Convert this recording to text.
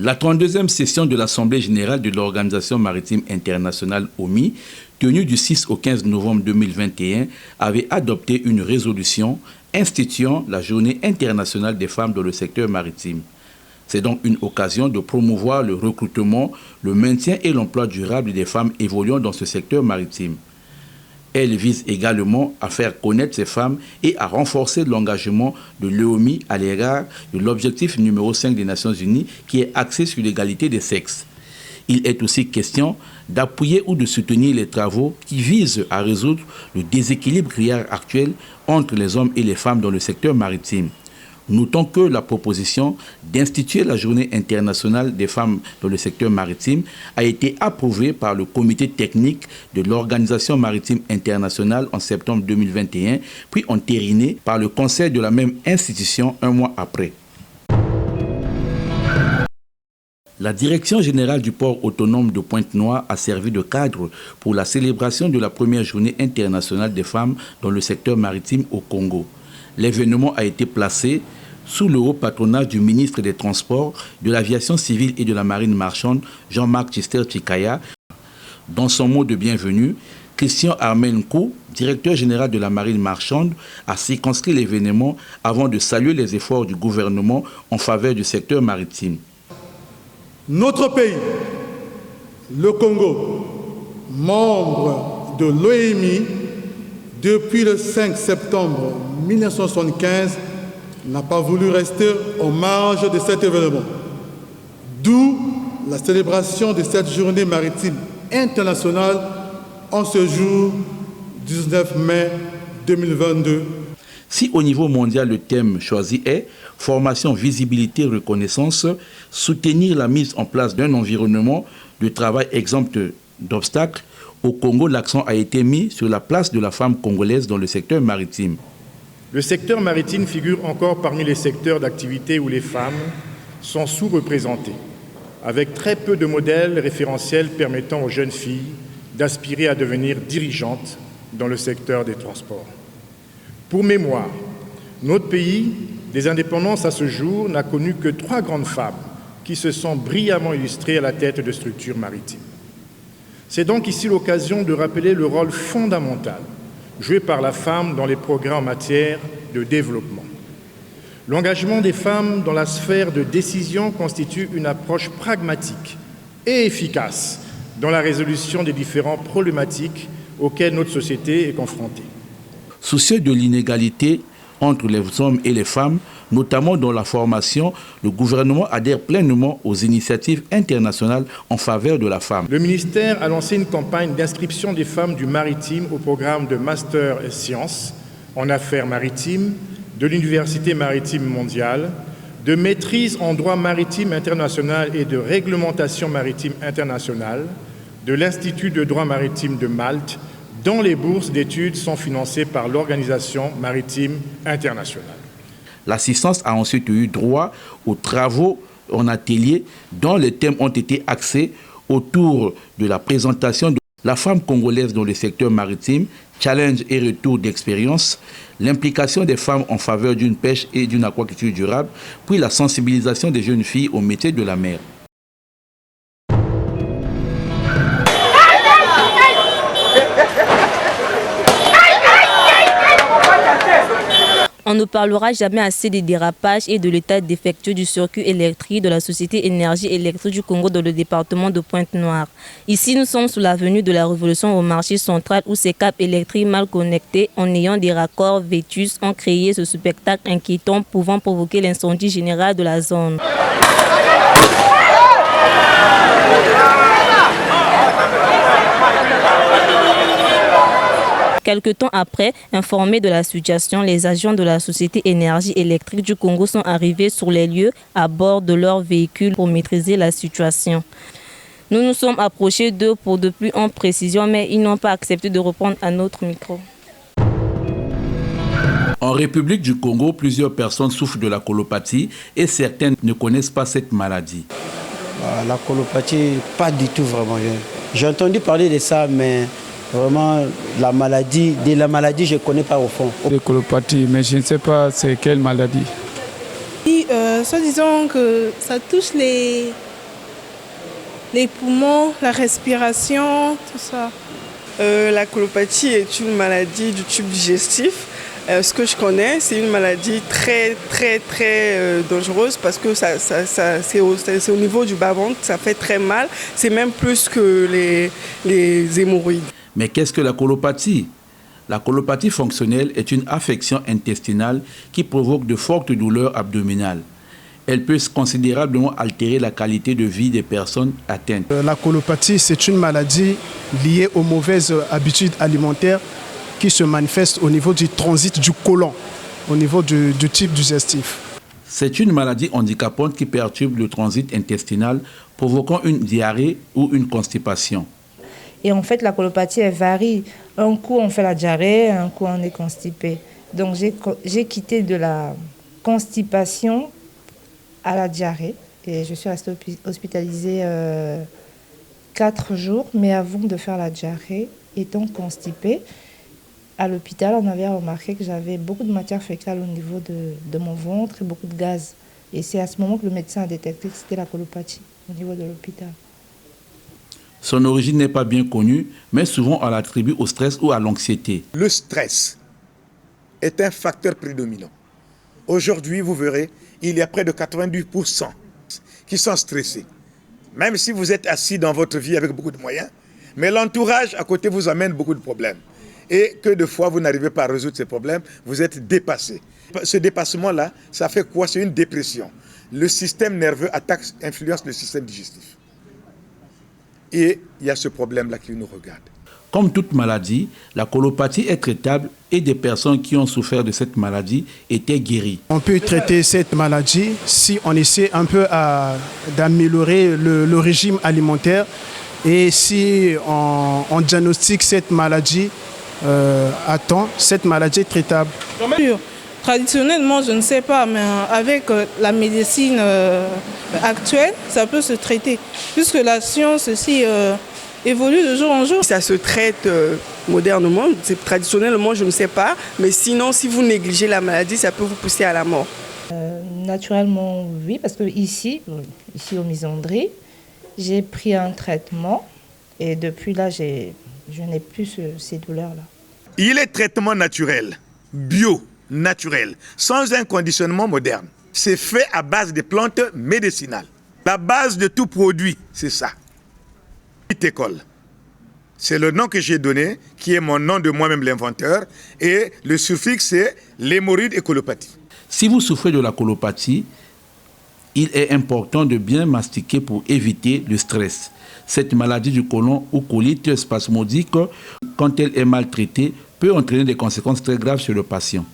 La 32e session de l'Assemblée générale de l'Organisation maritime internationale OMI, tenue du 6 au 15 novembre 2021, avait adopté une résolution instituant la Journée internationale des femmes dans le secteur maritime. C'est donc une occasion de promouvoir le recrutement, le maintien et l'emploi durable des femmes évoluant dans ce secteur maritime. Elle vise également à faire connaître ces femmes et à renforcer l'engagement de l'OMI à l'égard de l'objectif numéro 5 des Nations Unies qui est axé sur l'égalité des sexes. Il est aussi question d'appuyer ou de soutenir les travaux qui visent à résoudre le déséquilibre criard actuel entre les hommes et les femmes dans le secteur maritime. Notons que la proposition d'instituer la Journée internationale des femmes dans le secteur maritime a été approuvée par le comité technique de l'Organisation maritime internationale en septembre 2021, puis entérinée par le conseil de la même institution un mois après. La Direction générale du port autonome de Pointe-Noire a servi de cadre pour la célébration de la première Journée internationale des femmes dans le secteur maritime au Congo. L'événement a été placé sous le haut patronage du ministre des Transports, de l'Aviation civile et de la Marine marchande, Jean-Marc Tchister-Tchikaya. Dans son mot de bienvenue, Christian Armenkou, directeur général de la Marine marchande, a circonscrit l'événement avant de saluer les efforts du gouvernement en faveur du secteur maritime. Notre pays, le Congo, membre de l'OMI depuis le 5 septembre 1975, n'a pas voulu rester en marge de cet événement. D'où la célébration de cette journée maritime internationale en ce jour 19 mai 2022. Si au niveau mondial le thème choisi est « Formation, visibilité, reconnaissance », soutenir la mise en place d'un environnement de travail exempt d'obstacles, au Congo, l'accent a été mis sur la place de la femme congolaise dans le secteur maritime. Le secteur maritime figure encore parmi les secteurs d'activité où les femmes sont sous-représentées, avec très peu de modèles référentiels permettant aux jeunes filles d'aspirer à devenir dirigeantes dans le secteur des transports. Pour mémoire, notre pays, des indépendances à ce jour, n'a connu que 3 grandes femmes qui se sont brillamment illustrées à la tête de structures maritimes. C'est donc ici l'occasion de rappeler le rôle fondamental joué par la femme dans les progrès en matière de développement. L'engagement des femmes dans la sphère de décision constitue une approche pragmatique et efficace dans la résolution des différentes problématiques auxquelles notre société est confrontée. Soucieux de l'inégalité entre les hommes et les femmes, notamment dans la formation, le gouvernement adhère pleinement aux initiatives internationales en faveur de la femme. Le ministère a lancé une campagne d'inscription des femmes du maritime au programme de Master et Sciences en affaires maritimes de l'Université maritime mondiale, de maîtrise en droit maritime international et de réglementation maritime internationale de l'Institut de droit maritime de Malte, dont les bourses d'études sont financées par l'Organisation maritime internationale. L'assistance a ensuite eu droit aux travaux en atelier dont les thèmes ont été axés autour de la présentation de la femme congolaise dans le secteur maritime, challenge et retour d'expérience, l'implication des femmes en faveur d'une pêche et d'une aquaculture durable, puis la sensibilisation des jeunes filles au métier de la mer. On ne parlera jamais assez des dérapages et de l'état défectueux du circuit électrique de la Société Énergie électrique du Congo dans le département de Pointe-Noire. Ici, nous sommes sous l'avenue de la Révolution au marché central où ces câbles électriques mal connectés en ayant des raccords vétustes ont créé ce spectacle inquiétant pouvant provoquer l'incendie général de la zone. Quelque temps après, informés de la situation, les agents de la Société Énergie électrique du Congo sont arrivés sur les lieux à bord de leur véhicule pour maîtriser la situation. Nous nous sommes approchés d'eux pour de plus amples précisions, mais ils n'ont pas accepté de reprendre à notre micro. En République du Congo, plusieurs personnes souffrent de la colopathie et certaines ne connaissent pas cette maladie. La colopathie, pas du tout vraiment. J'ai entendu parler de ça, mais vraiment, la maladie, je ne connais pas au fond. De colopathie, mais je ne sais pas c'est quelle maladie. Disons que ça touche les les poumons, la respiration, tout ça. La colopathie est une maladie du tube digestif. Ce que je connais, c'est une maladie très dangereuse parce que c'est au niveau du bas-ventre, ça fait très mal. C'est même plus que les hémorroïdes. Mais qu'est-ce que la colopathie? La colopathie fonctionnelle est une affection intestinale qui provoque de fortes douleurs abdominales. Elle peut considérablement altérer la qualité de vie des personnes atteintes. La colopathie, c'est une maladie liée aux mauvaises habitudes alimentaires qui se manifeste au niveau du transit du côlon, au niveau du tube digestif. C'est une maladie handicapante qui perturbe le transit intestinal, provoquant une diarrhée ou une constipation. Et en fait, la colopathie, elle varie. Un coup, on fait la diarrhée, un coup, on est constipé. Donc, j'ai quitté de la constipation à la diarrhée. Et je suis restée hospitalisée 4 jours. Mais avant de faire la diarrhée, étant constipée, à l'hôpital, on avait remarqué que j'avais beaucoup de matière fécale au niveau de mon ventre et beaucoup de gaz. Et c'est à ce moment que le médecin a détecté que c'était la colopathie au niveau de l'hôpital. Son origine n'est pas bien connue, mais souvent on l'attribue au stress ou à l'anxiété. Le stress est un facteur prédominant. Aujourd'hui, vous verrez, il y a près de 90% qui sont stressés. Même si vous êtes assis dans votre vie avec beaucoup de moyens, mais l'entourage à côté vous amène beaucoup de problèmes. Et que de fois, vous n'arrivez pas à résoudre ces problèmes, vous êtes dépassé. Ce dépassement-là, ça fait quoi? C'est une dépression. Le système nerveux influence le système digestif. Et il y a ce problème-là qui nous regarde. Comme toute maladie, la colopathie est traitable et des personnes qui ont souffert de cette maladie étaient guéries. On peut traiter cette maladie si on essaie un peu d'améliorer le régime alimentaire et si on diagnostique cette maladie à temps, cette maladie est traitable. Traditionnellement, je ne sais pas, mais avec la médecine actuelle, ça peut se traiter. Puisque la science aussi évolue de jour en jour. Ça se traite modernement, traditionnellement, je ne sais pas. Mais sinon, si vous négligez la maladie, ça peut vous pousser à la mort. Naturellement, oui, parce que ici aux Misandries, j'ai pris un traitement et depuis là, je n'ai plus ces douleurs-là. Il est traitement naturel, bio, naturel, sans un conditionnement moderne. C'est fait à base de plantes médicinales. La base de tout produit, c'est ça. École. C'est le nom que j'ai donné, qui est mon nom de moi-même l'inventeur, et le suffixe c'est l'hémorroïde et colopathie. Si vous souffrez de la colopathie, il est important de bien mastiquer pour éviter le stress. Cette maladie du côlon ou colite spasmodique, quand elle est maltraitée, peut entraîner des conséquences très graves sur le patient.